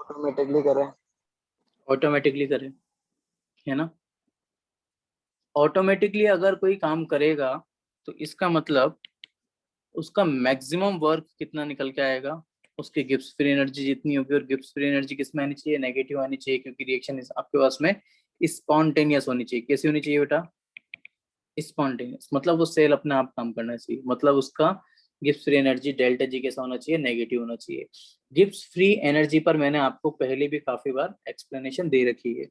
Automatically करें, automatically करें, है ना। ऑटोमेटिकली अगर कोई काम करेगा तो इसका मतलब उसका मैक्सिमम वर्क कितना निकल के आएगा, उसकी गिब्स फ्री एनर्जी जितनी होगी, और गिब्स फ्री एनर्जी किस में आनी चाहिए, नेगेटिव आनी चाहिए, क्योंकि रिएक्शन आपके पास में स्पॉन्टेनियस होनी चाहिए। कैसी होनी चाहिए बेटा, स्पॉन्टेनियस, मतलब वो सेल अपने आप काम करना चाहिए, मतलब उसका Gibbs free energy delta G कैसा होना चाहिए, नेगेटिव होना चाहिए। गिब्स फ्री एनर्जी पर मैंने आपको पहले भी काफी बार एक्सप्लेनेशन दे रखी है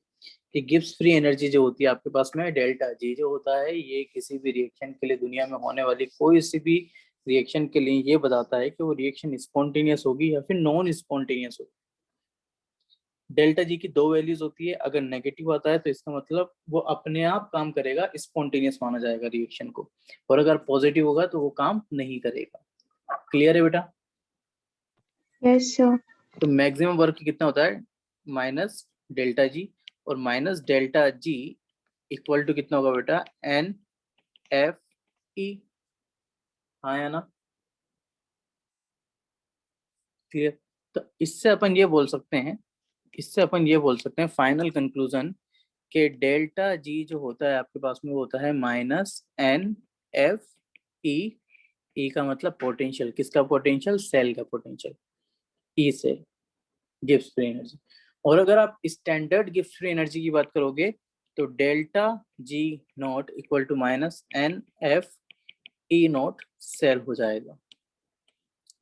कि गिब्स फ्री एनर्जी जो होती है आपके पास में, डेल्टा जी जो होता है, ये किसी भी रिएक्शन के लिए, दुनिया में होने वाली कोई सी भी रिएक्शन के लिए ये बताता है कि वो रिएक्शन स्पॉन्टेनियस होगी या फिर नॉन स्पॉन्टेनियस होगी। डेल्टा जी की दो वैल्यूज होती है, अगर नेगेटिव आता है तो इसका मतलब वो अपने आप काम करेगा, स्पॉन्टेनियस माना जाएगा रिएक्शन को, और अगर पॉजिटिव होगा तो वो काम नहीं करेगा। क्लियर है बेटा? Yes sir. तो मैक्सिमम वर्क कितना होता है, माइनस डेल्टा जी, और minus delta G equal to कितना होगा बेटा, एन एफ ई। हाँ या ना? क्लियर? तो इससे अपन ये बोल सकते हैं, इससे अपन ये बोल सकते हैं फाइनल कंक्लूजन कि डेल्टा जी जो होता है आपके पास में वो होता है माइनस एन एफ ई। ई का मतलब पोटेंशियल, किसका पोटेंशियल, सेल का पोटेंशियल, ई से गिब्स फ्री एनर्जी। और अगर आप स्टैंडर्ड गिब्स फ्री एनर्जी की बात करोगे तो delta G naught equal to minus n F E naught cell हो जाएगा।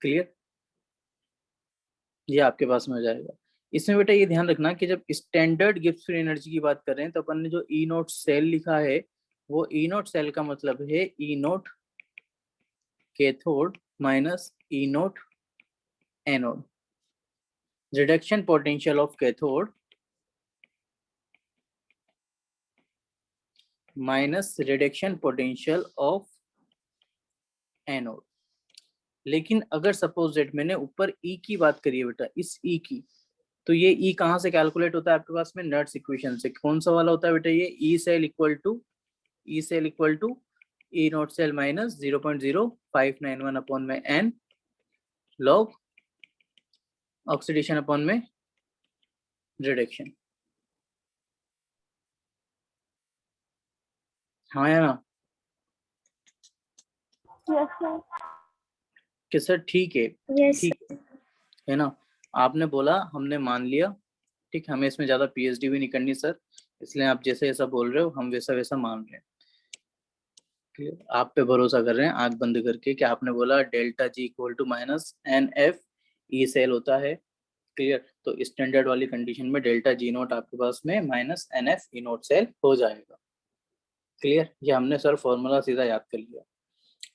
क्लियर? ये आपके पास में हो जाएगा। इसमें बेटा ये ध्यान रखना कि जब स्टैंडर्ड गिब्स फ्री एनर्जी की बात कर रहे हैं तो अपन ने जो ई नॉट सेल लिखा है, वो ई नॉट सेल का मतलब है E naught cathode minus E naught anode. Reduction potential of cathode minus reduction potential of anode. लेकिन अगर सपोज दैट मैंने ऊपर ई की बात करी है बेटा, इस ई की, तो ये ई कहाँ से कैलकुलेट होता है आपके पास में, नट्स इक्वेशन से। कौन सा वाला होता है बेटा, ये E cell equal to E naught cell minus 0.0591 upon में एन लॉग ऑक्सीडेशन अपॉन में रिडक्शन। हाँ या ना? Yes sir. कि सर ठीक है, यस ठीक है ना, आपने बोला, हमने मान लिया, ठीक, हमें इसमें ज्यादा पीएचडी भी नहीं करनी सर, इसलिए आप जैसे ऐसा बोल रहे हो हम वैसा वैसा मान रहे हैं। आप पे भरोसा कर रहे हैं आंख बंद करके कि आपने बोला delta G equal to minus n F E cell होता है। क्लियर? तो स्टैंडर्ड वाली कंडीशन में डेल्टा जी नोट आपके पास में minus n F E naught cell हो जाएगा। क्लियर? ये हमने सर फॉर्मूला सीधा याद कर लिया,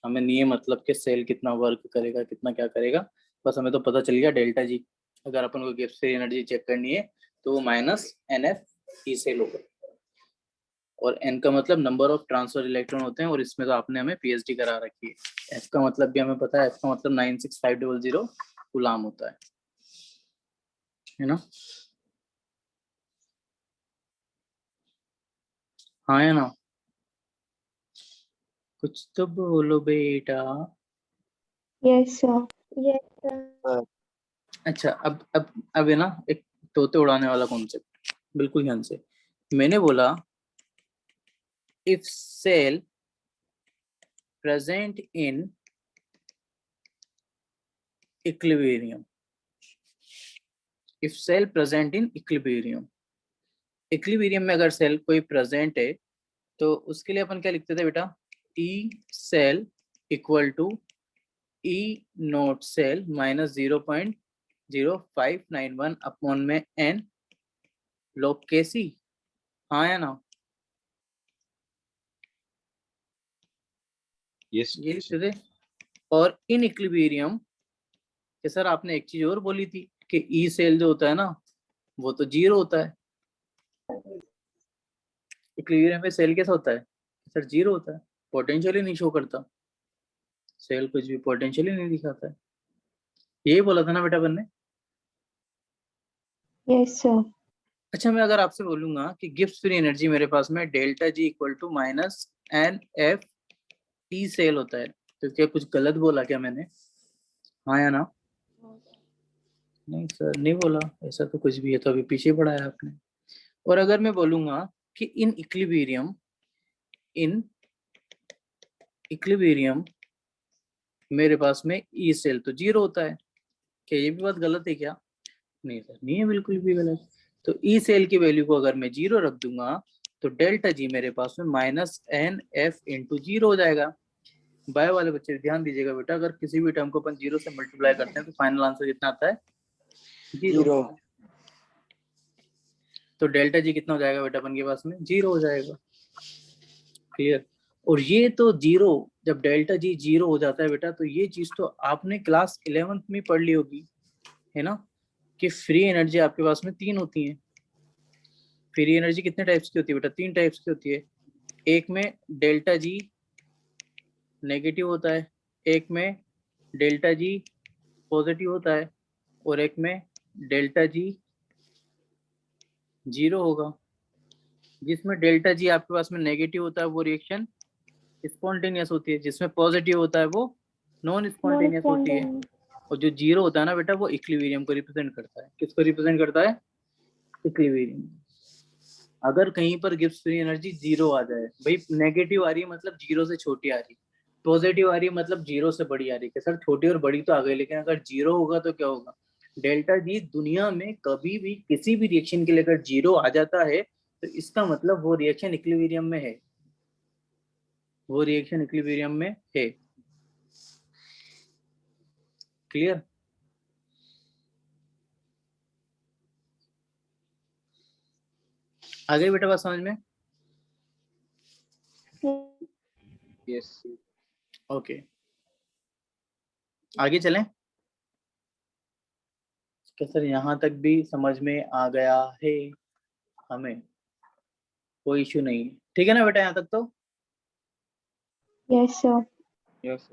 हमें नहीं है मतलब कि सेल कितना वर्क करेगा, कितना क्या करेगा, बस हमें तो पता चल गया डेल्टा जी। अगर अपन को गिब्स फ्री एनर्जी चेक करनी है तो वो minus n F E cell होगा, और एन का मतलब नंबर ऑफ ट्रांसफर इलेक्ट्रॉन होते हैं, और इसमें तो आपने हमें पीएचडी करा रखी है। एफ का मतलब भी हमें पता है, एफ का मतलब 96500 कूलाम होता है ना? हाँ है ना? कुछ तो बोलो बेटा। Yes sir. Yes sir. अच्छा, अब है ना एक तोते उड़ाने वाला कॉन्सेप्ट, बिल्कुल ध्यान से। मैंने बोला if cell present in equilibrium, if cell present in equilibrium, equilibrium में अगर सेल कोई प्रेजेंट है तो उसके लिए अपन क्या लिखते थे बेटा, E cell equal to E naught cell minus 0.0591 upon में एन लॉग के सी। हाँ या ना? यस ये लिखते थे। और इन इक्विलिब्रियम कि सर आपने एक चीज और बोली थी कि ई सेल जो होता है ना वो तो जीरो होता है। इक्विलिब्रियम में सेल कैसा होता है सर, जीरो होता है, पोटेंशियल ही नहीं शो करता, सेल कुछ भी पोटेंशियल ही नहीं दिखाता है। यही बोला था ना बेटा अपन ने? Yes sir. अच्छा, मैं अगर आपसे बोलूंगा कि गिब्स फ्री एनर्जी मेरे पास में delta G equal to minus n F E cell होता है, तो क्या कुछ गलत बोला क्या मैंने? हाँ या ना? नहीं सर नहीं बोला, ऐसा तो कुछ भी है तो अभी पीछे पढ़ाया आपने। और अगर मैं बोलूंगा कि इन इक्विलिब्रियम मेरे पास में ई सेल तो जीरो होता है, क्या ये भी बात गलत है क्या? नहीं सर नहीं है, बिल्कुल भी गलत। तो ई सेल की वैल्यू को अगर मैं जीरो रख दूंगा तो डेल्टा जी मेरे पास में -NF/जीरो हो जाएगा। बायो वाले बच्चे ध्यान दीजिएगा बेटा, अगर किसी भी टर्म को अपन जीरो से मल्टीप्लाई करते हैं तो फाइनल आंसर कितना आता है? जीरो। तो डेल्टा जी कितना हो जाएगा बेटा अपन के पास में? जीरो हो जाएगा। क्लियर? और ये तो जीरो, जब डेल्टा जी जीरो हो जाता है बेटा, तो ये चीज तो आपने क्लास 11th में पढ़ ली होगी, है ना, कि फ्री एनर्जी आपके पास में 3 होती है। फ्री एनर्जी कितने टाइप्स की होती है बेटा? 3 टाइप्स की होती है। एक में डेल्टा जी नेगेटिव होता है, एक में डेल्टा जी पॉजिटिव होता है, और एक में डेल्टा जी जीरो होगा। जिसमें डेल्टा जी आपके पास में नेगेटिव होता है वो रिएक्शन स्पॉन्टेनियस होती है, जिसमें पॉजिटिव होता है वो नॉन स्पॉन्टेनियस होती है। और जो जीरो होता है ना बेटा, वो इक्विलिब्रियम को रिप्रेजेंट करता है। किसको रिप्रेजेंट करता है? इक्विलिब्रियम। अगर कहीं पर गिब्स फ्री एनर्जी जीरो आ जाए, भाई नेगेटिव आ रही है मतलब जीरो से छोटी आ रही, पॉजिटिव आ रही है मतलब जीरो से बड़ी आ रही है। सर छोटी और बड़ी तो आ गई, लेकिन अगर जीरो होगा तो क्या होगा? डेल्टा जी दुनिया में कभी भी किसी भी रिएक्शन के लिए अगर जीरो आ जाता है तो इसका मतलब वो रिएक्शन इक्विलिब्रियम में है, वो रिएक्शन इक्विलिब्रियम में है। क्लियर? आगे बेटा बात समझ में? यस। ओके आगे चलें। क्या सर यहाँ तक भी समझ में आ गया है हमें? कोई इश्यू नहीं है, ठीक है ना बेटा यहाँ तक तो? Yes sir. Yes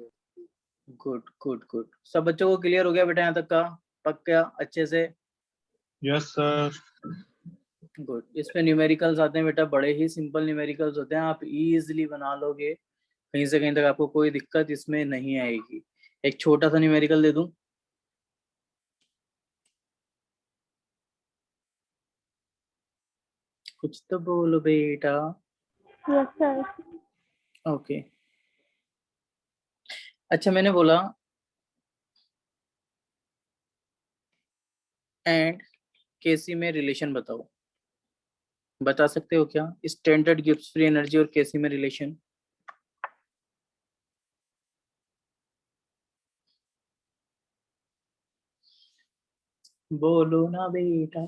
good good good. सब बच्चों को क्लियर हो गया बेटा यहाँ तक का? पक्का अच्छे से? Yes sir. गुड। इसमें न्यूमेरिकल्स आते हैं बेटा, बड़े ही सिंपल न्यूमेरिकल्स होते हैं, आप इजीली बना लोगे, कहीं से कहीं तक आपको कोई दिक्कत इसमें नहीं आएगी। एक छोटा सा न्यूमेरिकल दे दूं? कुछ तो बोलो बेटा। Yes sir. ओके अच्छा, मैंने बोला एंड केसी में रिलेशन बताओ। बता सकते हो क्या स्टैंडर्ड गिब्स फ्री एनर्जी और केसी में रिलेशन? बोलो ना बेटा।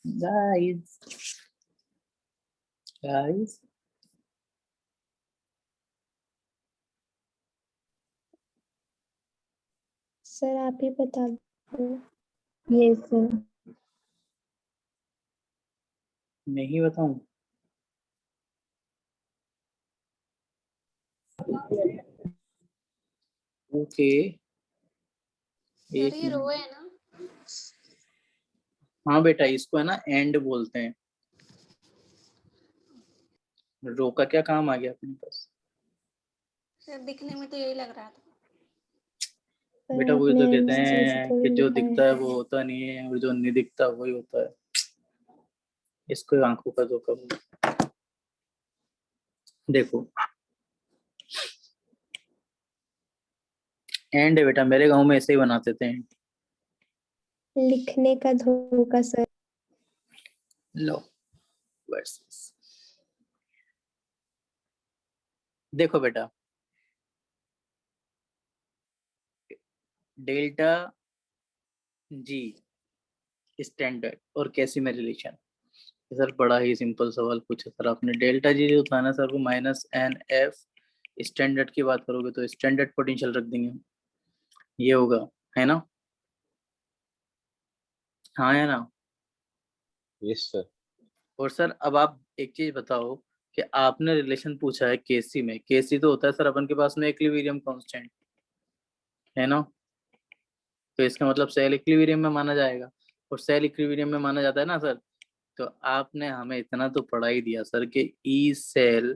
गाइस गाइस सर आप ही बता दो। Yes sir. नहीं बताऊं? ओके सर ये रो है ना? हाँ बेटा, इसको है ना एंड बोलते हैं। रो का क्या काम आ गया अपने पास? सर दिखने में तो यही लग रहा था। बेटा वही आपने तो कहते ऐसे हैं थोड़ी कि जो लिखा दिखता है वो होता नहीं है, और जो नहीं दिखता वही होता है। इसको आंखों का धोखा बोलते हैं। देखो एंड है बेटा, मेरे गांव में ऐसे ही बनाते थे। लिखने का धोखा सर। लो वर्सेस, देखो बेटा डेल्टा जी स्टैंडर्ड और कैसी में रिलेशन। सर बड़ा ही सिंपल सवाल पूछा सर आपने। डेल्टा जी जो था ना सर, वो -NF। स्टैंडर्ड की बात करोगे तो स्टैंडर्ड पोटेंशियल रख देंगे, ये होगा, है ना? हाँ है ना? Yes sir. और सर अब आप एक चीज बताओ कि आपने रिलेशन पूछा है केसी में। केसी तो होता है सर अपन के पास में इक्विलिब्रियम कांस्टेंट, है ना? तो इसका मतलब सेल इक्विलिब्रियम में माना जाएगा, और सेल इक्विलिब्रियम में माना जाता है ना सर। तो आपने हमें इतना तो पढ़ा ही दिया सर कि ई सेल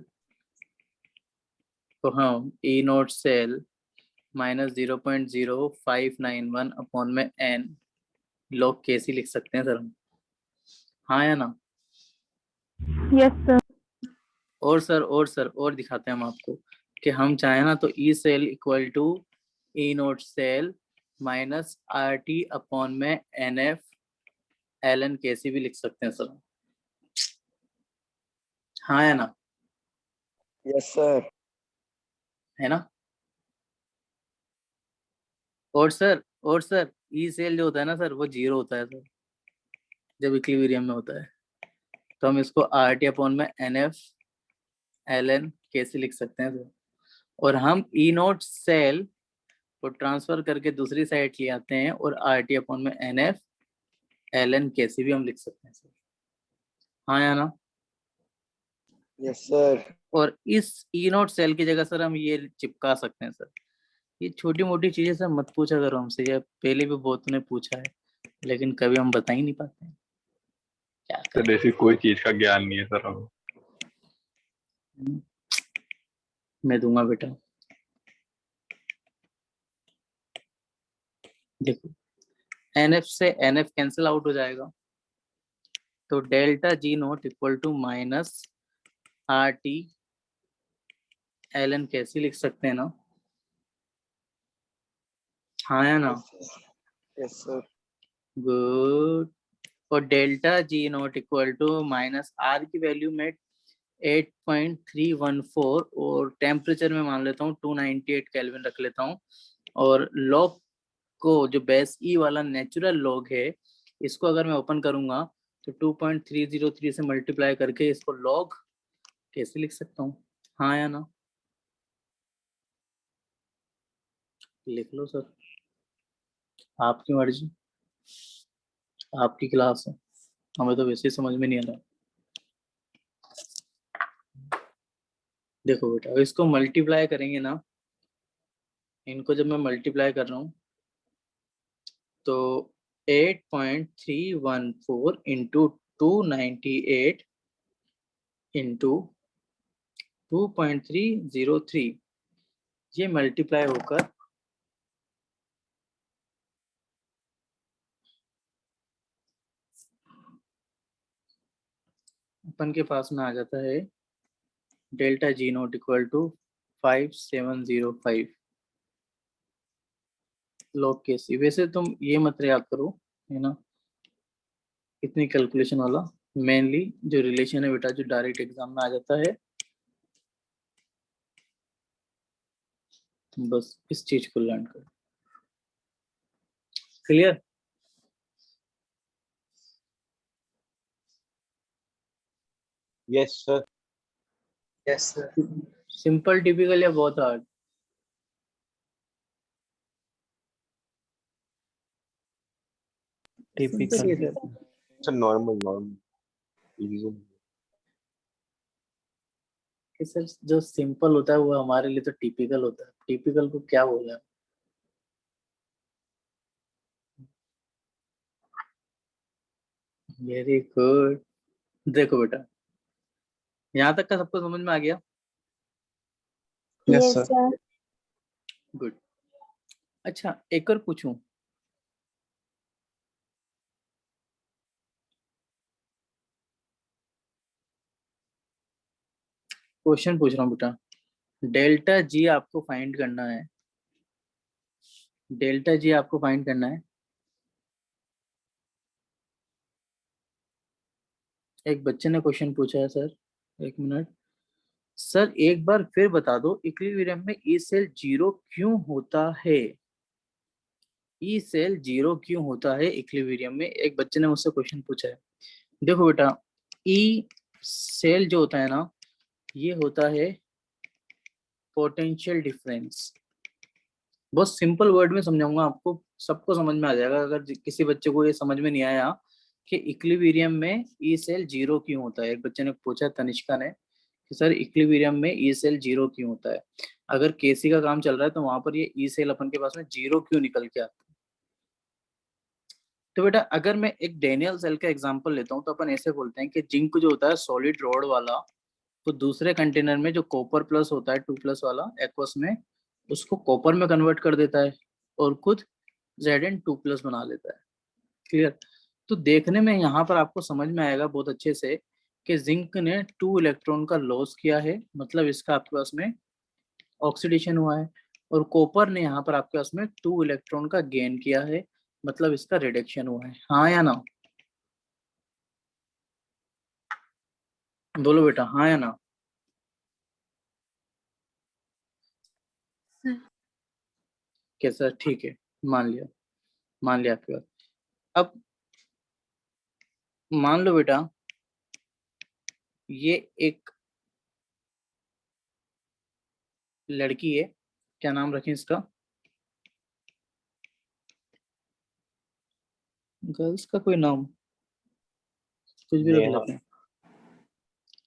को हम ई नोट सेल माइनस 0.0591 अपॉन में n log कैसी लिख सकते हैं सर हम? हाँ या ना? Yes sir. और दिखाते हैं हम आपको कि हम चाहें ना तो E cell equal to E naught cell minus R T upon में एन एफ एल एन कैसी भी लिख सकते हैं सर। हाँ या ना? Yes sir. है ना? और सर ई सेल जो होता है ना सर वो 0 होता है सर जब इक्विलिब्रियम में होता है, तो हम इसको आर टी अपॉन में एन एफ एल एन कैसे लिख सकते हैं सर। और हम ई नोट सेल को ट्रांसफर करके दूसरी साइड ले आते हैं और आर टी अपॉन में एन एफ एल एन कैसे भी हम लिख सकते हैं सर। हाँ या ना? Yes sir. और इस ई नोट सेल की जगह सर हम ये चिपका सकते हैं सर। ये छोटी मोटी चीजें सर मत पूछा करो हमसे, ये पहले भी बहुत ने पूछा है लेकिन कभी हम बता ही नहीं पाते हैं, क्या करें। सर ऐसी कोई चीज का ज्ञान नहीं है सर हमें। मैं दूंगा बेटा। देखो एनएफ से एनएफ कैंसिल आउट हो जाएगा, तो delta G naught equal to minus R T L N कैसे लिख सकते हैं ना? हाँ या ना? Yes sir. गुड। और delta G naught equal to minus R की वैल्यू में 8.314 और टेम्परेचर में मान लेता हूँ 298 केल्विन रख लेता हूँ। और लॉग को जो बेस ई वाला नेचुरल लॉग है इसको अगर मैं ओपन करूंगा तो 2.303 से मल्टीप्लाई करके इसको लॉग कैसे लिख सकता हूँ? हाँ या ना? लिख लो सर, आपकी मर्जी, आपकी क्लास है, हमें तो वैसे ही समझ में नहीं आ रहा। देखो बेटा इसको मल्टीप्लाई करेंगे ना, इनको जब मैं मल्टीप्लाई कर रहा हूँ तो 8.314 इंटू 298 इंटू 2.303 ये मल्टीप्लाई होकर अपन के पास में आ जाता है delta G naught equal to 5705 log K C. वैसे तुम ये मत याद करो है ना इतनी कैलकुलेशन वाला, मेनली जो रिलेशन है बेटा जो डायरेक्ट एग्जाम में आ जाता है, तुम बस इस चीज को लर्न करो। Clear? Yes sir. Yes sir. Simple, typical या बहुत hard? Typical sir normal normal. कि सर जो सिंपल होता है वो हमारे लिए तो टिपिकल होता है, टिपिकल को क्या बोला? Very good. देखो बेटा यहाँ तक का सबको समझ में आ गया? Yes yes sir. Sir. Good. अच्छा एक और पूछूं? क्वेश्चन पूछ रहा हूँ बेटा, डेल्टा जी आपको फाइंड करना है, डेल्टा जी आपको फाइंड करना है। एक बच्चे ने क्वेश्चन पूछा है सर, एक मिनट सर एक बार फिर बता दो इक्विलिब्रियम में ई सेल 0 क्यों होता है? ई सेल 0 क्यों होता है इक्विलिब्रियम में? एक बच्चे ने मुझसे क्वेश्चन पूछा है। देखो बेटा ई सेल जो होता है ना ये होता है पोटेंशियल डिफरेंस। बहुत सिंपल वर्ड में समझाऊंगा आपको, सबको समझ में आ जाएगा। अगर किसी बच्चे को ये समझ में नहीं आया कि इक्विलिब्रियम में ई सेल 0 क्यों होता है, एक बच्चे ने पूछा तनिष्का ने कि सर इक्विलिब्रियम में ई सेल 0 क्यों होता है, अगर केसी का काम चल रहा है तो वहां पर ये ई सेल अपन के पास में 0 क्यों निकल के आता है? तो बेटा अगर मैं एक डेनियल सेल का एग्जांपल लेता हूँ तो अपन ऐसे बोलते हैं कि जिंक जो होता है सॉलिड रॉड वाला, तो दूसरे कंटेनर में जो कॉपर प्लस होता है 2+ वाला एक्वस में उसको कॉपर में कन्वर्ट कर देता है और खुद Zn2+ बना लेता है। क्लियर? तो देखने में यहाँ पर आपको समझ में आएगा बहुत अच्छे से कि जिंक ने 2 इलेक्ट्रॉन का लॉस किया है, मतलब इसका आपके पास में ऑक्सीडेशन हुआ है, और कॉपर ने यहाँ पर आपके पास में 2 इलेक्ट्रॉन का गेन किया है, मतलब इसका रिडक्शन हुआ है। हाँ या ना? बोलो बेटा, हाँ या ना? कैसा? ठीक है, मान लिया आपकी बात। अब मान लो बेटा ये एक लड़की है, क्या नाम रखें इसका? गर्ल्स का कोई नाम कुछ भी रख नेहा। लेते हैं।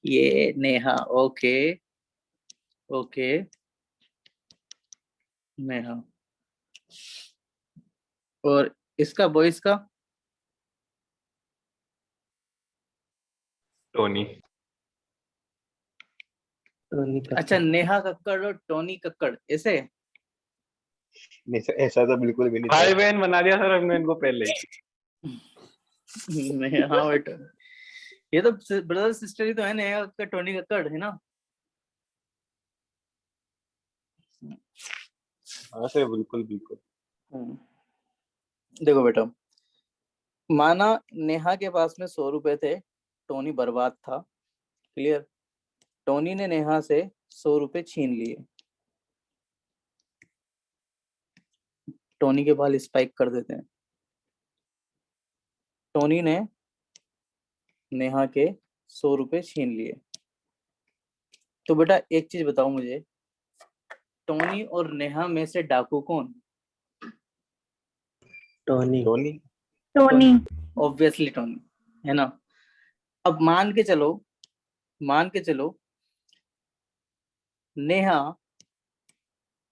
ये नेहा, ओके ओके, नेहा। और इसका बॉयज का? टोनी। अच्छा, नेहा कक्कड़ और टोनी कक्कड़, ऐसे? नहीं सर, ऐसा तो बिल्कुल भी नहीं भाई सर। बहन बना दिया सर हमने इनको पहले ही। नहीं, हाँ बेटा, ये तो ब्रदर सिस्टर ही तो है, नेहा कक्कड़ टोनी कक्कड़, है ना? हाँ सर, बिल्कुल बिल्कुल। देखो बेटा, माना नेहा के पास में 100 रुपए थे, टोनी बर्बाद था। क्लियर? टोनी ने नेहा से 100 रुपए छीन लिए, टोनी के बाल स्पाइक कर देते हैं। टोनी ने नेहा के 100 रुपए छीन लिए। तो बेटा एक चीज बताओ मुझे, टोनी और नेहा में से डाकू कौन? टोनी। टोनी। ऑब्वियसली टोनी, है ना? अब मान के चलो नेहा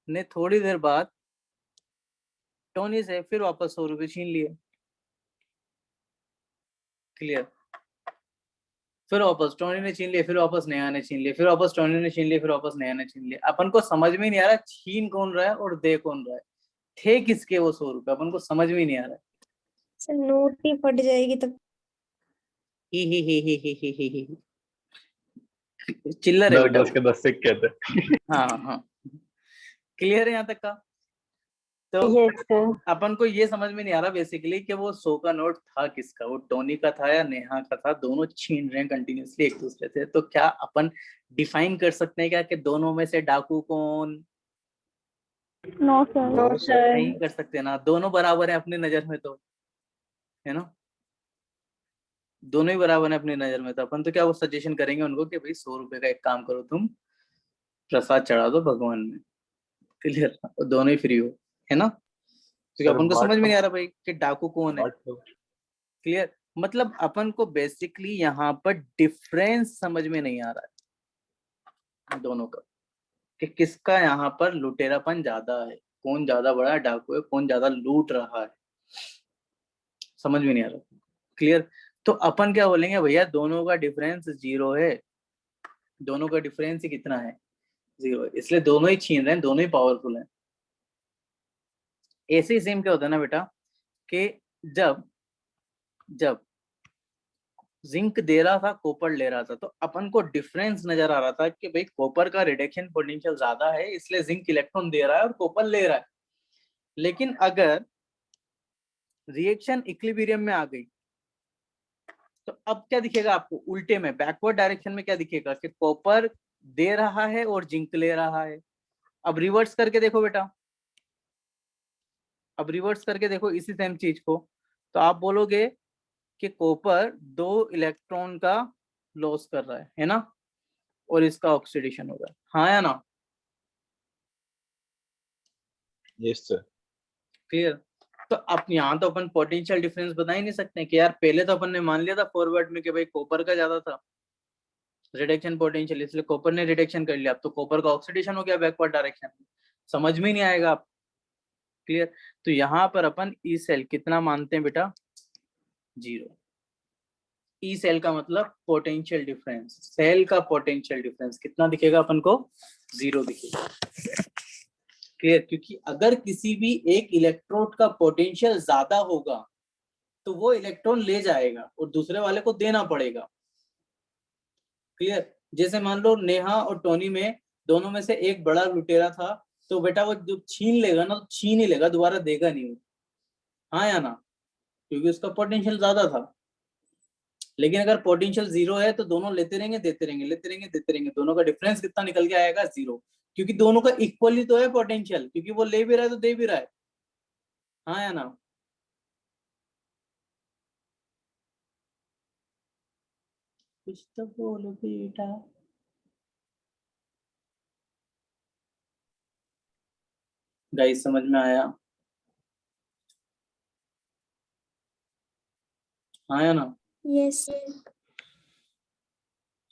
ने थोड़ी देर बाद टोनी से फिर वापस 100 रुपए छीन लिए। क्लियर? फिर वापस टोनी ने छीन लिए, फिर वापस नेहा ने छीन लिए, फिर वापस टोनी ने छीन लिए, फिर वापस नेहा ने छीन लिए। अपन को समझ में नहीं आ रहा छीन कौन रहा है और दे कौन रहा है। थे किसके वो 100 रुपए, अपन को समझ में नहीं आ रहा है। सर नोट ही फट जाएगी तब। ही। चिल्लर है 10 बेटा 10 के 10 सिक्के थे। हाँ हाँ, क्लियर है यहाँ तक का? तो अपन को ये समझ में नहीं आ रहा बेसिकली कि वो 100 का नोट था किसका, वो टोनी का था या नेहा का था। दोनों छीन रहे हैं कंटिन्यूअसली एक दूसरे से। तो क्या अपन डिफाइन कर सकते हैं क्या कि दोनों में से डाकू कौन? No sir. नहीं कर सकते ना, दोनों बराबर है अपनी नजर में, तो है ना, दोनों ही बराबर है अपनी नजर में। तो अपन तो क्या वो सजेशन करेंगे उनको कि भाई 100 रुपए का एक काम करो, तुम प्रसाद चढ़ा दो भगवान में। क्लियर? दोनों ही फ्री हो, है ना? क्योंकि सर अपन को बात समझ में तो नहीं आ रहा भाई कि डाकू कौन है। क्लियर? मतलब अपन को बेसिकली यहाँ पर डिफरेंस समझ में नहीं आ रहा है दोनों का, कि किसका यहाँ पर लुटेरापन ज्यादा है, कौन ज्यादा बड़ा डाकू है, कौन ज्यादा लूट रहा है, समझ में नहीं आ रहा। क्लियर? तो अपन क्या बोलेंगे, भैया दोनों का डिफरेंस 0 है। दोनों का डिफरेंस ही कितना है? 0 है। इसलिए दोनों ही छीन रहे हैं, दोनों ही पावरफुल हैं। ऐसे ही सेम क्या होता है ना बेटा, कि जब जिंक दे रहा था, कॉपर ले रहा था, तो अपन को डिफरेंस नजर आ रहा था कि भाई कॉपर का रिडक्शन पोटेंशियल ज्यादा है, इसलिए जिंक इलेक्ट्रॉन दे रहा है और कॉपर ले रहा है। लेकिन अगर रिएक्शन इक्विलिब्रियम में आ गई तो अब क्या दिखेगा आपको? उल्टे में, बैकवर्ड डायरेक्शन में क्या दिखेगा कि कॉपर दे रहा है और जिंक ले रहा है। अब रिवर्स करके देखो बेटा, अब रिवर्स करके देखो इसी सेम चीज को, तो आप बोलोगे कि कॉपर 2 इलेक्ट्रॉन का लॉस कर रहा है ना, और इसका ऑक्सीडेशन हो रहा है। हाँ या ना? Yes sir. क्लियर? तो अब यहाँ तो अपन पोटेंशियल डिफरेंस बता ही नहीं सकते कि यार पहले तो अपन ने मान लिया था फॉरवर्ड में कि भाई कॉपर का ज्यादा था रिडक्शन पोटेंशियल, इसलिए कॉपर ने रिडक्शन कर लिया। अब तो कॉपर का ऑक्सीडेशन हो गया बैकवर्ड डायरेक्शन में, समझ में नहीं आएगा आप। क्लियर? तो यहाँ पर अपन ई सेल कितना मानते हैं बेटा? 0। ई सेल का मतलब पोटेंशियल डिफरेंस, सेल का पोटेंशियल डिफरेंस कितना दिखेगा अपन को? 0 दिखेगा। क्लियर, क्योंकि अगर किसी भी एक इलेक्ट्रोड का पोटेंशियल ज्यादा होगा तो वो इलेक्ट्रॉन ले जाएगा और दूसरे वाले को देना पड़ेगा। क्लियर, जैसे मान लो नेहा और टोनी में दोनों में से एक बड़ा लुटेरा था, तो बेटा वो जो छीन लेगा ना, तो छीन ही लेगा, दोबारा देगा नहीं वो, हाँ या ना, क्योंकि उसका पोटेंशियल ज्यादा था। लेकिन अगर पोटेंशियल जीरो है तो दोनों लेते रहेंगे, देते रहेंगे, लेते रहेंगे, देते रहेंगे, दोनों का डिफरेंस कितना निकल के आएगा? जीरो, क्योंकि दोनों का इक्वली तो है पोटेंशियल, क्योंकि वो ले भी रहा है तो दे भी रहा है, हाँ या ना। कुछ तो बोलो बेटा। गाइस समझ में आया? हाँ या ना। यस।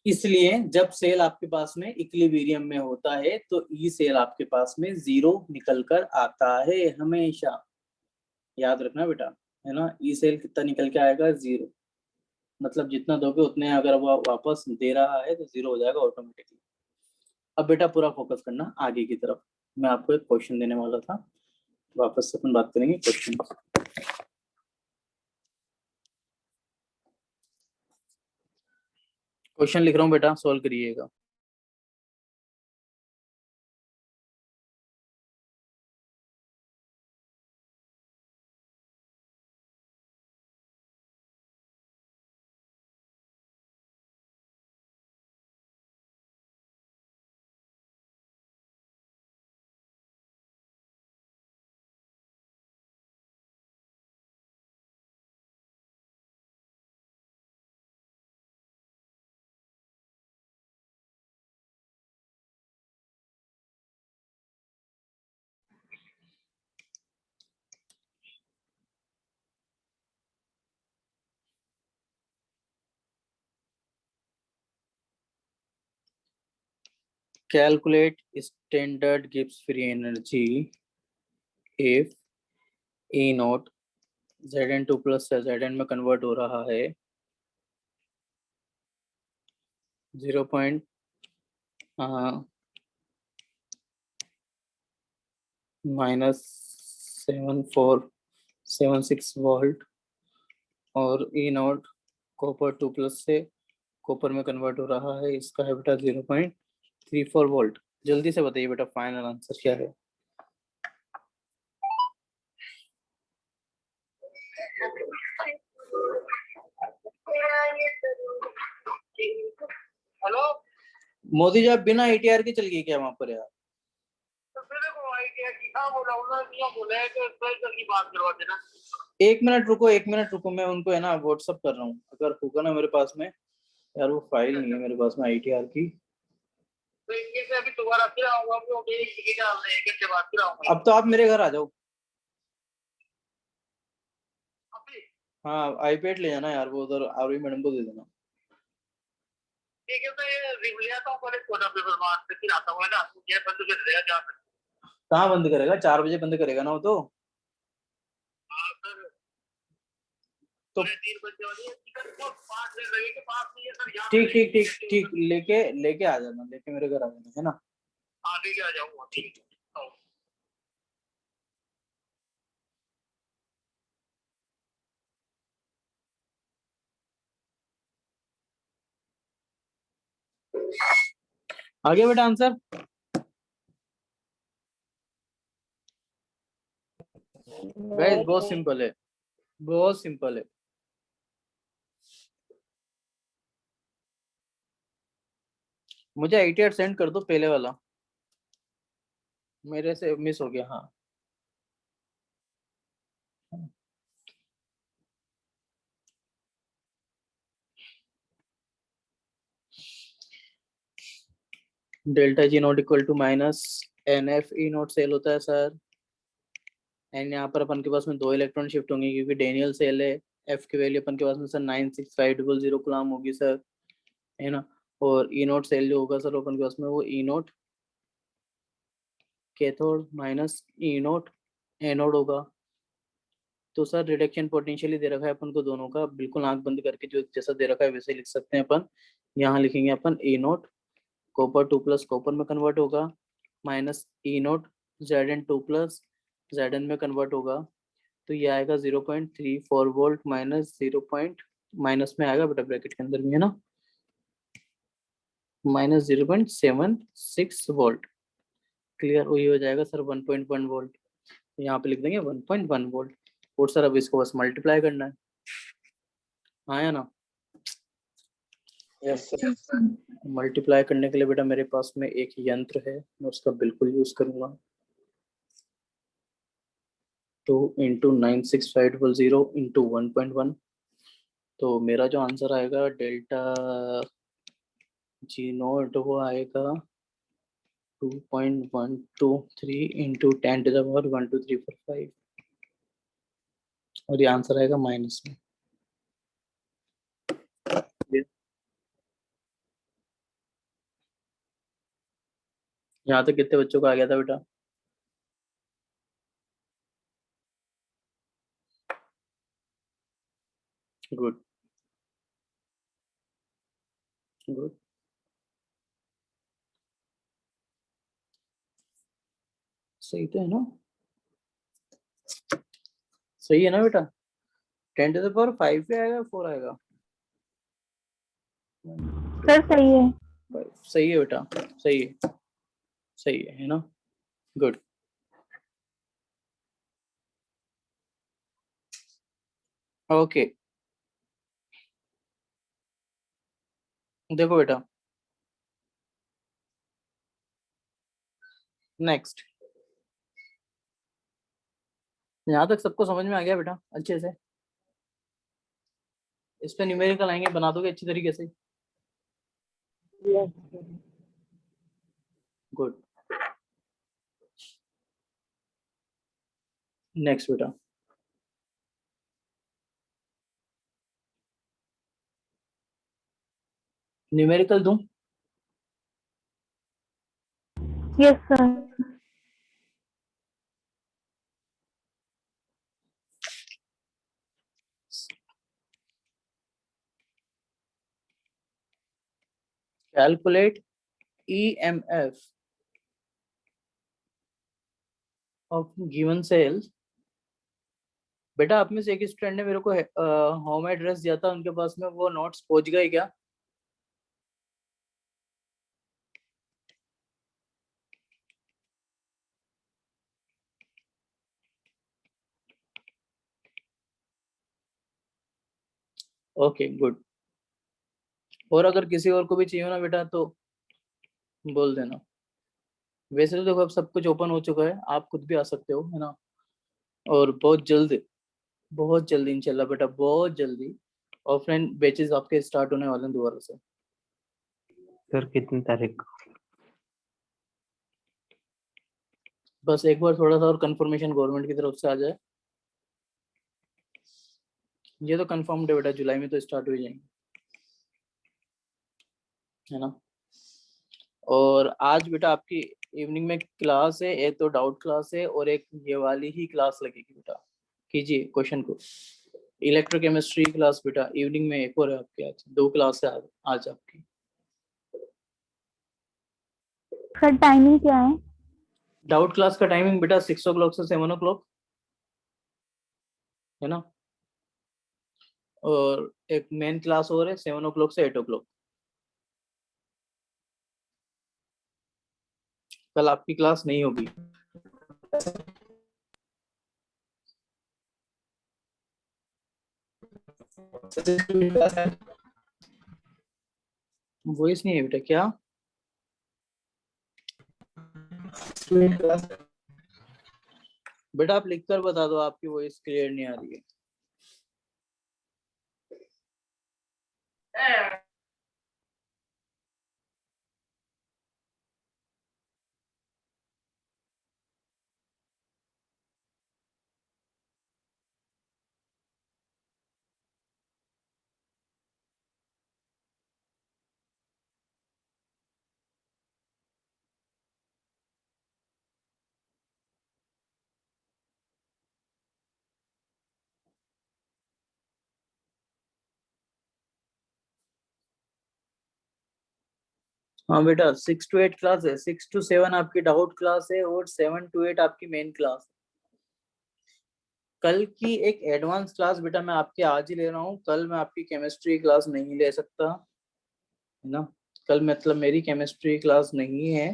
इसलिए जब सेल आपके पास में इक्विलिब्रियम में होता है तो ई सेल आपके पास में जीरो निकल कर आता है हमेशा, याद रखना बेटा, है ना। ई सेल कितना निकल के आएगा? जीरो, मतलब जितना दोगे उतने, अगर वो वापस दे रहा है तो जीरो हो जाएगा ऑटोमेटिकली। अब बेटा पूरा फोकस करना आगे की तरफ, मैं आपको एक क्वेश्चन देने वाला था, वापस से अपन बात करेंगे क्वेश्चन। क्वेश्चन लिख रहा हूँ बेटा, सॉल्व करिएगा। Calculate standard Gibbs free energy if E naught Zn2 plus Zn में कन्वर्ट हो रहा है 0.-7476 वोल्ट और E नॉट कॉपर 2 प्लस से कॉपर में कन्वर्ट हो रहा है, इसका है बेटा 0.34 वोल्ट। जल्दी से बताइए बेटा फाइनल आंसर क्या है? हेलो मोदी जी आप बिना ITR के चल गए क्या वहां पर यार? तो फिर को आईटीआई की क्या बोला उन्होंने, क्या बोला है कि ट्वेल्थ की बात करवा देना। 1 मिनट रुको, 1 मिनट रुको, मैं उनको है ना व्हाट्सअप कर रहा हूँ, अगर होगा ना मेरे पास में यार, वो फाइल नहीं है मेरे पास में ITR की। तो इनके से अभी दोबारा फिर आऊंगा, वो मेरी टिकट डाल रहे हैं, कितने बात फिर आऊंगा अब तो आप मेरे घर आ जाओ। अभी। हाँ iPad ले जाना यार, वो उधर आरवी मैडम को दे देना। ठीक है, तो ये रिव ले आता हूँ पहले, छोटा पेपर मार से फिर आता हूँ, है ना, ये बंद कर देगा जहाँ तक। कहाँ बंद करेगा? 4 बजे बंद करेगा ना वो तो। हाँ सर, तो 3 बजे वाली है टिकट को 5 दिन लगेंगे, 5 नहीं है सर, यहाँ ठीक ठीक ठीक ठीक, लेके लेके आ जाना, लेके मेरे घर आ जाना, है ना। आगे के आ जाऊंगा, ठीक है। आ गया बेटा आंसर? गाइस बहुत सिंपल है, बहुत सिंपल है। मुझे ITR सेंड कर दो पहले वाला, मेरे से मिस हो गया। हाँ delta G naught equal to minus NF E naught cell होता है सर, एंड यहाँ पर अपन के पास में 2 इलेक्ट्रॉन शिफ्ट होंगे क्योंकि डेनियल सेल है। F की वैल्यू अपन के पास में सर 96500 कूलम होगी सर, है ना। और E नॉट सेल जो होगा सर अपन के पास में वो E not cathode minus E not anode होगा। तो सर रिडक्शन पोटेंशियली दे रखा है अपन को दोनों का, बिल्कुल आंख बंद करके जो जैसा दे रखा है वैसे लिख सकते हैं अपन। यहाँ लिखेंगे अपन E not copper 2 plus copper में कन्वर्ट होगा minus E not Zn 2 plus Zn में कन्वर्ट होगा तो ये आएगा 0.34 वोल्ट माइनस 0. माइनस में आएगा बेटा ब्रैकेट के अंदर में, है ना, माइनस 0.76 वोल्ट। क्लियर, वही हो जाएगा सर 1.1 वोल्ट। यहाँ पे लिख देंगे 1.1 वोल्ट। और सर अब इसको बस मल्टीप्लाई करना है, हाँ या ना। Yes sir. मल्टीप्लाई करने के लिए बेटा मेरे पास में एक यंत्र है, मैं उसका बिल्कुल यूज करूंगा। 2 इंटू 96500 इंटू 1.1, तो मेरा जो आंसर आएगा डेल्टा जी नोट वो आएगा 2.123 इंटू 10⁻12345, और ये आंसर आएगा माइनस में। यहाँ तक कितने बच्चों का आ गया था बेटा? Good good. सही तो है ना, सही है ना बेटा? 10⁻5 पे आएगा 4 आएगा? सर सही है। सही है बेटा, सही है, सही है ना। गुड। ओके देखो बेटा, नेक्स्ट। यहाँ तक सबको समझ में आ गया बेटा अच्छे से? इस पे न्यूमेरिकल आएंगे, बना दोगे अच्छी तरीके से? गुड। नेक्स्ट बेटा, न्यूमेरिकल दूं? Yes sir. Calculate EMF of given cell. बेटा आप में से एक स्टूडेंट ने मेरे को होम एड्रेस दिया था, उनके पास में वो नोट्स पहुंच गए क्या? Okay good. और अगर किसी और को भी चाहिए ना बेटा तो बोल देना। वैसे तो देखो अब सब कुछ ओपन हो चुका है, आप खुद भी आ सकते हो, है ना। और बहुत जल्दी इंशाल्लाह बेटा, बहुत जल्दी ऑफलाइन बैचेस आपके स्टार्ट होने वाले हैं दोबारा से। सर कितनी तारीख को? बस एक बार थोड़ा सा और कंफर्मेशन गवर्नमेंट की तरफ से आ जाए। ये तो कंफर्म्ड है बेटा, जुलाई में तो स्टार्ट हो जाएंगे, है ना। और आज बेटा आपकी इवनिंग में क्लास है, एक तो डाउट क्लास है और एक ये वाली ही क्लास लगेगी बेटा। कीजिए क्वेश्चन को। इलेक्ट्रोकेमिस्ट्री क्लास बेटा इवनिंग में एक और है आपके, आज 2 क्लास है आज आपकी। सर टाइमिंग क्या है? डाउट क्लास का टाइमिंग बेटा 6 o'clock से 7 o'clock, है ना। और एक मेन क्लास और है 7 o'clock से 8 o'clock। कल आपकी क्लास नहीं होगी। वॉइस नहीं है बेटा क्या? बेटा आप लिखकर बता दो, आपकी वॉइस क्लियर नहीं आ रही है। हाँ बेटा 6 to 8 क्लास है, 6 to 7 आपकी डाउट क्लास है और 7 to 8 आपकी मेन क्लास। कल की एक एडवांस क्लास बेटा मैं आपके आज ही ले रहा हूँ, कल मैं आपकी केमिस्ट्री क्लास नहीं ले सकता है ना, कल मतलब मेरी केमिस्ट्री क्लास नहीं है,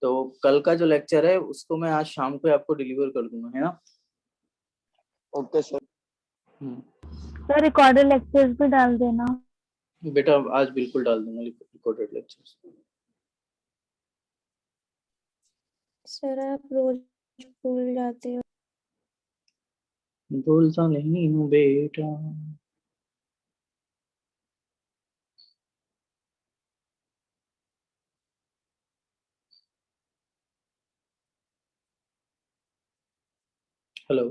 तो कल का जो लेक्चर है उसको मैं आज शाम को आपको डिलीवर कर दूंगा, है ना। Okay sir. Sir recorded lectures भी डाल देना। बेटा आज बिल्कुल डाल दूंगा रिकॉर्डेड लेक्चर्स। सर आप रोज भूल जाते हो। भूलता नहीं हूँ बेटा। Hello,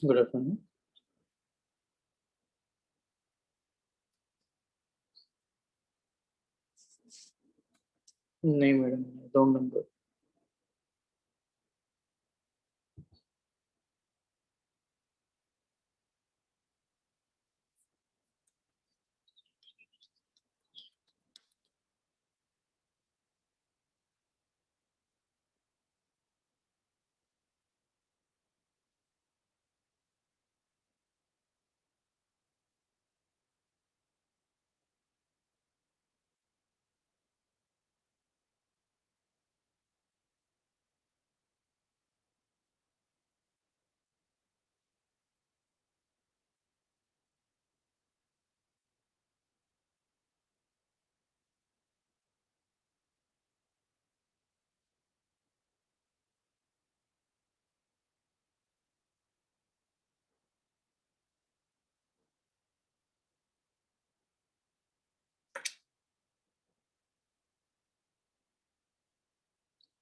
good afternoon. नहीं मैडम, रॉन्ग नंबर।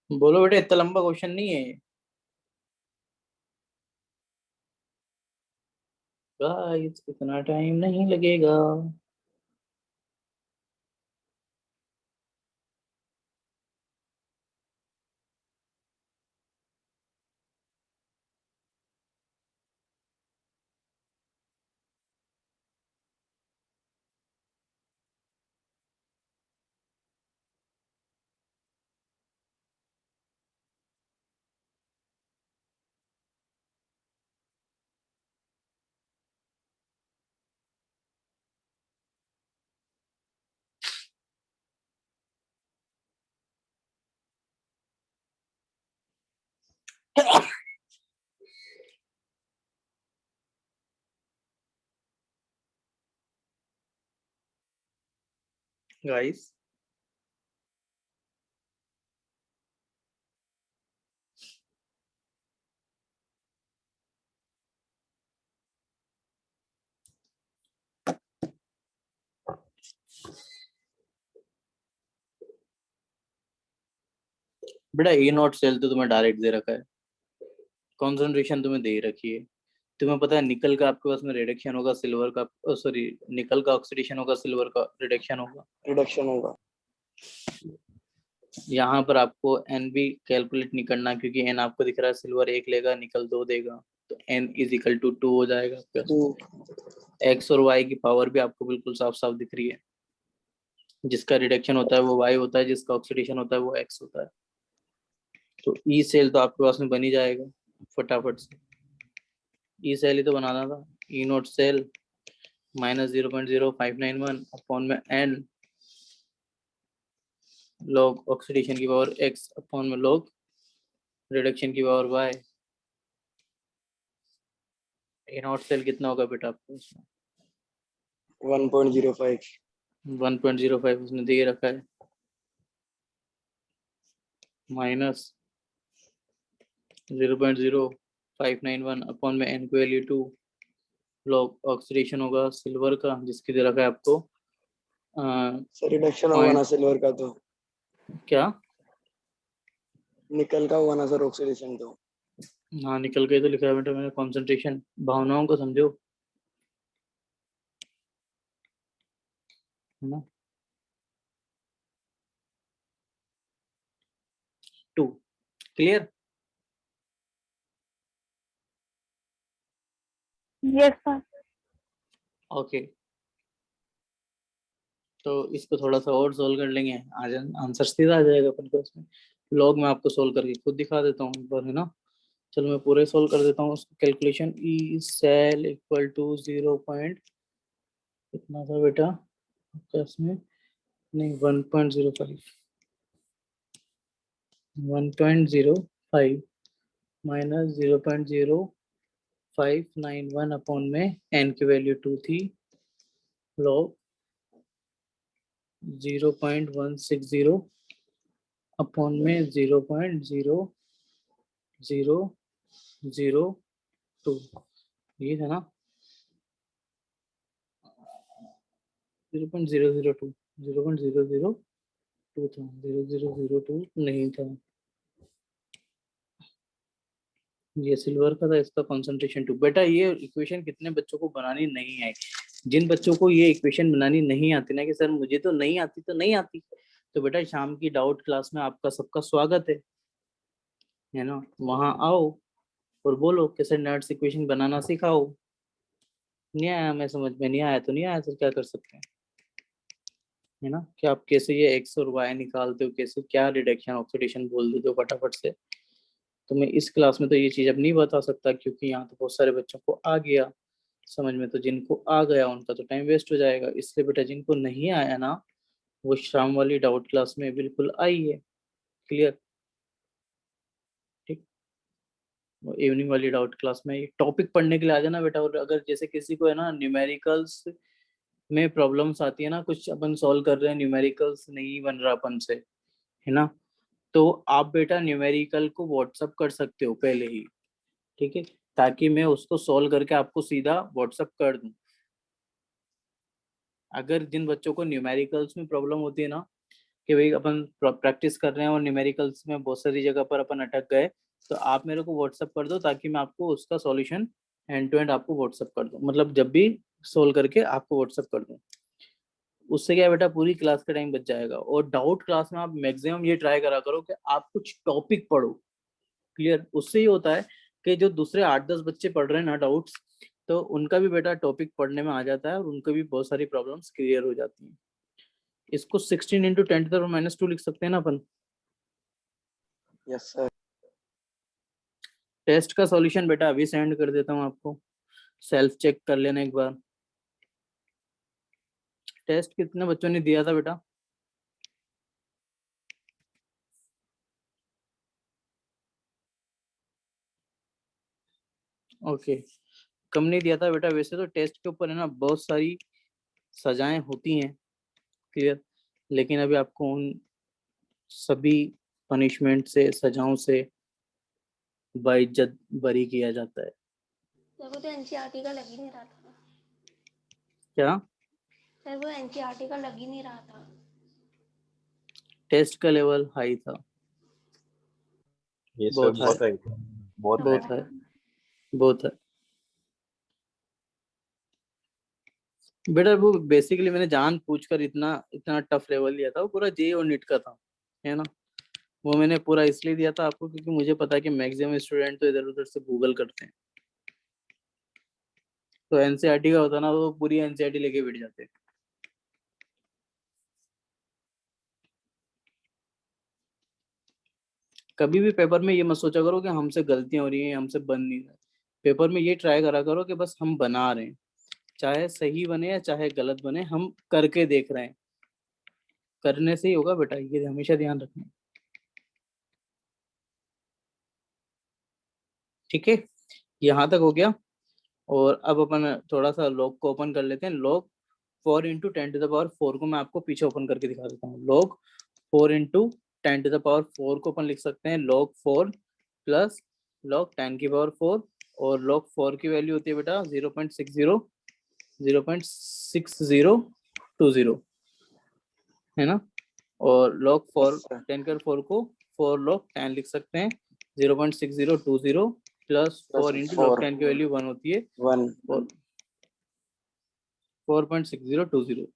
बोलो बेटा, इतना लंबा क्वेश्चन नहीं है गाइस, इतना टाइम नहीं लगेगा। गाइस बेटा, ए नॉट सेल तो तुम्हें डायरेक्ट दे रखा है, कंसंट्रेशन तुम्हें दे रखी है, तुम्हें पता है निकल का आपके पास में रिडक्शन होगा, सिल्वर का सॉरी निकल का ऑक्सीडेशन होगा, सिल्वर का रिडक्शन होगा। रिडक्शन होगा। यहाँ पर आपको एन भी कैलकुलेट नहीं करना, क्योंकि एन आपको दिख रहा है सिल्वर 1 लेगा, निकल 2 देगा, तो एन इज इक्वल टू 2 हो जाएगा आपके पास। एक्स और वाई की पावर भी आपको बिल्कुल साफ साफ दिख रही है, जिसका रिडक्शन होता है वो वाई होता है, जिसका ऑक्सीडेशन होता है वो एक्स होता है। तो ई सेल तो आपके पास में बन ही जाएगा फटाफट से, ई सेल ही तो बनाना था। ई नोट सेल -0.0591 अपॉन में एन लॉग ऑक्सीडेशन की पावर एक्स अपॉन में लॉग रिडक्शन की power Y. E naught cell कितना होगा बेटा आपको उसमें? 1.05। 1.05 उसने दे रखा है, -0.0591 अपॉन में एन को वैल्यू 2 लॉग ऑक्सीडेशन होगा सिल्वर का, जिसकी दे रखा है आपको सर रिडक्शन होगा ना सिल्वर का, तो क्या? निकल का हुआ ना सर ऑक्सीडेशन तो। हाँ निकल के तो लिखा है बेटा मैंने, कॉन्सेंट्रेशन भावनाओं को समझो, है ना। 2 क्लियर? Yes sir. ओके तो इसको थोड़ा सा और सोल्व कर लेंगे, आज आंसर सीधा आ जाएगा अपन को इसमें। लॉग में आपको सोल्व करके खुद दिखा देता हूँ एक बार, है ना। चलो मैं पूरे सोल्व कर देता हूँ उसको। Calculation E cell equal to 0 point कितना था बेटा आपका इसमें, नहीं 1.05 माइनस 0.0591 अपॉन में एन की वैल्यू 2 थी, लॉग 0.160 अपॉन में 0.0002, ये था ना 0.002 था, 0002 नहीं था, ये सिल्वर का था, इसका कंसंट्रेशन 2। बेटा ये इक्वेशन कितने बच्चों को बनानी नहीं है? जिन बच्चों को ये इक्वेशन बनानी नहीं आती ना कि सर मुझे तो नहीं आती, तो नहीं आती, तो बेटा शाम की डाउट क्लास में आपका सबका स्वागत है ना। वहां आओ और बोलो कि सर नर्ड्स इक्वेशन बनाना सिखाओ। नहीं आया, मैं समझ में नहीं आया तो नहीं आया सर, क्या कर सकते हैं, है ना। कि आप कैसे ये एक्स और वाई निकालते हो, कैसे क्या रिडक्शन ऑक्सीडेशन बोल देते हो फटाफट से। तो मैं इस क्लास में तो ये चीज अब नहीं बता सकता, क्योंकि यहाँ तो बहुत सारे बच्चों को आ गया समझ में, तो जिनको आ गया उनका तो टाइम वेस्ट हो जाएगा। इसलिए बेटा जिनको नहीं आया ना, वो शाम वाली डाउट क्लास में बिल्कुल आइए। क्लियर, ठीक। वो इवनिंग वाली डाउट क्लास में एक टॉपिक पढ़ने के लिए आ जाना बेटा। और अगर जैसे किसी को है ना न्यूमेरिकल्स में प्रॉब्लम्स आती है ना, कुछ अपन सॉल्व कर रहे हैं, न्यूमेरिकल्स नहीं बन रहा अपन से, है ना, तो आप बेटा न्यूमेरिकल को व्हाट्सअप कर सकते हो पहले ही, ठीक है, ताकि मैं उसको सॉल्व करके आपको सीधा व्हाट्सअप कर दूं। अगर जिन बच्चों को न्यूमेरिकल्स में प्रॉब्लम होती है ना, कि भाई अपन प्रैक्टिस कर रहे हैं और न्यूमेरिकल्स में बहुत सारी जगह पर अपन अटक गए, तो आप मेरे को व्हाट्सअप कर दो, ताकि मैं आपको उसका सॉल्यूशन एंड टू एंड आपको व्हाट्सअप कर दूं, मतलब जब भी सोल्व करके आपको व्हाट्सअप कर दूं। उससे क्या बेटा, पूरी क्लास का टाइम बच जाएगा। और डाउट क्लास में आप मैक्सिमम ये ट्राई करा करो कि आप कुछ टॉपिक पढ़ो। क्लियर, उससे ये होता है कि जो दूसरे 8-10 बच्चे पढ़ रहे हैं ना डाउट्स, तो उनका भी बेटा टॉपिक पढ़ने में आ जाता है और उनको भी बहुत सारी प्रॉब्लम्स क्लियर हो जाती हैं। इसको 16 × 10⁻² लिख सकते हैं ना अपन। Yes sir. टेस्ट का सॉल्यूशन बेटा अभी सेंड कर देता हूँ आपको, सेल्फ चेक कर लेना एक बार। टेस्ट कितने बच्चों ने दिया था बेटा? ओके, कम नहीं दिया था बेटा। वैसे तो टेस्ट के ऊपर है ना बहुत सारी सजाएं होती हैं, क्लियर, लेकिन अभी आपको उन सभी पनिशमेंट से, सजाओं से बाइज्जत बरी किया जाता है। सर वो तो एनसीईआरटी का लग ही नहीं रहा था। क्या? सर वो एनसीईआरटी का लग ही नहीं रहा था। टेस्ट का लेवल हाई था, ये बहुत सब बहुत है, बहुत है, बहुत है बेटा। वो बेसिकली मैंने जान पूछकर इतना इतना टफ लेवल लिया था, वो पूरा जे और नीट का था, है ना। वो मैंने पूरा इसलिए दिया था आपको क्योंकि मुझे पता है कि मैक्सिमम स्टूडेंट तो इधर उधर से गूगल करते हैं। तो एनसीईआरटी का होता ना, वो पूरी एनसीईआरटी लेके बैठ जाते। कभी भी पेपर में ये मत सोचा करो कि हमसे गलतियां हो रही हैं, हमसे बन नहीं रहा। पेपर में ये ट्राई करा करो कि बस हम बना रहे हैं, चाहे सही बने या चाहे गलत बने, हम करके देख रहे हैं। करने से ही होगा बेटा, ये हमेशा ध्यान रखना, ठीक है। यहाँ तक हो गया। और अब अपन थोड़ा सा लॉग को ओपन कर लेते हैं। लॉग 4 × 10⁴ को मैं आपको पीछे ओपन करके दिखा देता हूँ। लॉग 4 × 10⁴ को अपन लिख सकते हैं log 4 प्लस log 10⁴, और log 4 की वैल्यू होती है बेटा 0.6020, है ना। और log 4 10⁴ को 4 log 10 लिख सकते हैं, 0.6020 प्लस 4 × log 10 की वैल्यू 1 होती है 4.6020।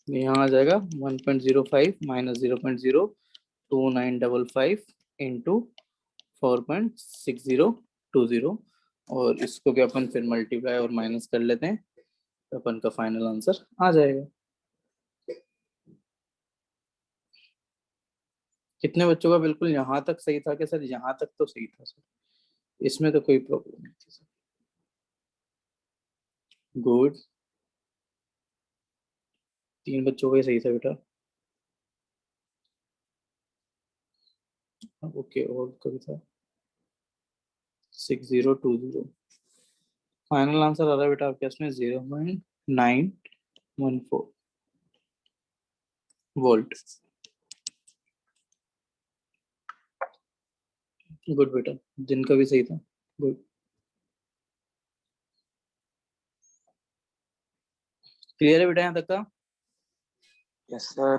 यहाँ आ जाएगा 1.05 माइनस 0.02955 इंटू 4.6020, और इसको भी अपन फिर मल्टीप्लाई और माइनस कर लेते हैं, तो अपन का फाइनल आंसर आ जाएगा। कितने बच्चों का बिल्कुल यहाँ तक सही था? कि सर यहाँ तक तो सही था सर, इसमें तो कोई प्रॉब्लम नहीं थी सर। गुड, 3 बच्चों का ही सही था बेटा। ओके, और कभी था 6020। फाइनल आंसर आ रहा है बेटा आपके इसमें 0.914 वोल्ट। गुड बेटा, जिनका भी सही था गुड। क्लियर है बेटा यहाँ तक का? Yes sir.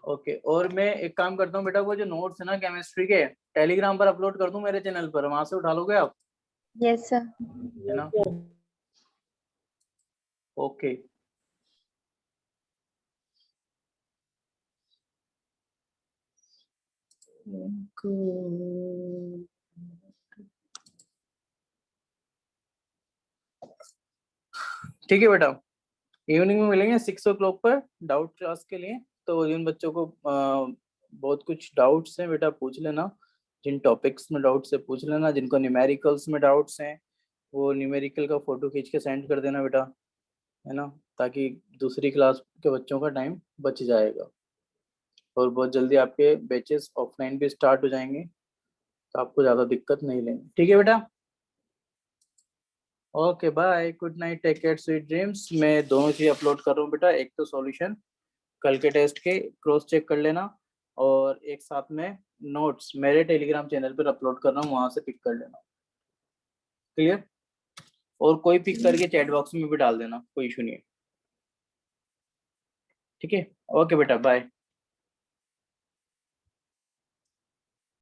ओके, और मैं एक काम करता हूँ बेटा, वो जो नोट्स है ना केमिस्ट्री के, टेलीग्राम पर अपलोड कर दूं मेरे चैनल पर, वहां से उठा लोगे आप? Yes sir. है ना? ओके, ठीक है बेटा। इवनिंग में मिलेंगे 6 o'clock पर डाउट क्लास के लिए। तो जिन बच्चों को बहुत कुछ डाउट्स हैं बेटा पूछ लेना, जिन टॉपिक्स में डाउट्स है पूछ लेना, जिनको न्यूमेरिकल्स में डाउट्स हैं वो न्यूमेरिकल का फोटो खींच के सेंड कर देना बेटा, है ना, ताकि दूसरी क्लास के बच्चों का टाइम बच जाएगा। और बहुत जल्दी आपके बैचेस ऑफलाइन भी स्टार्ट हो जाएंगे, तो आपको ज़्यादा दिक्कत नहीं लेंगे। ठीक है बेटा, okay bye, good night, take care, sweet dreams. मैं दोनों चीज़ अपलोड कर रहा हूँ बेटा, एक तो सॉल्यूशन कल के टेस्ट के क्रॉस चेक कर लेना, और एक साथ में नोट्स मेरे टेलीग्राम चैनल पर अपलोड कर रहा हूँ, वहां से पिक कर लेना। क्लियर? और कोई पिक करके चैट बॉक्स में भी डाल देना, कोई इशू नहीं है। ठीक है, ओके बेटा, बाय।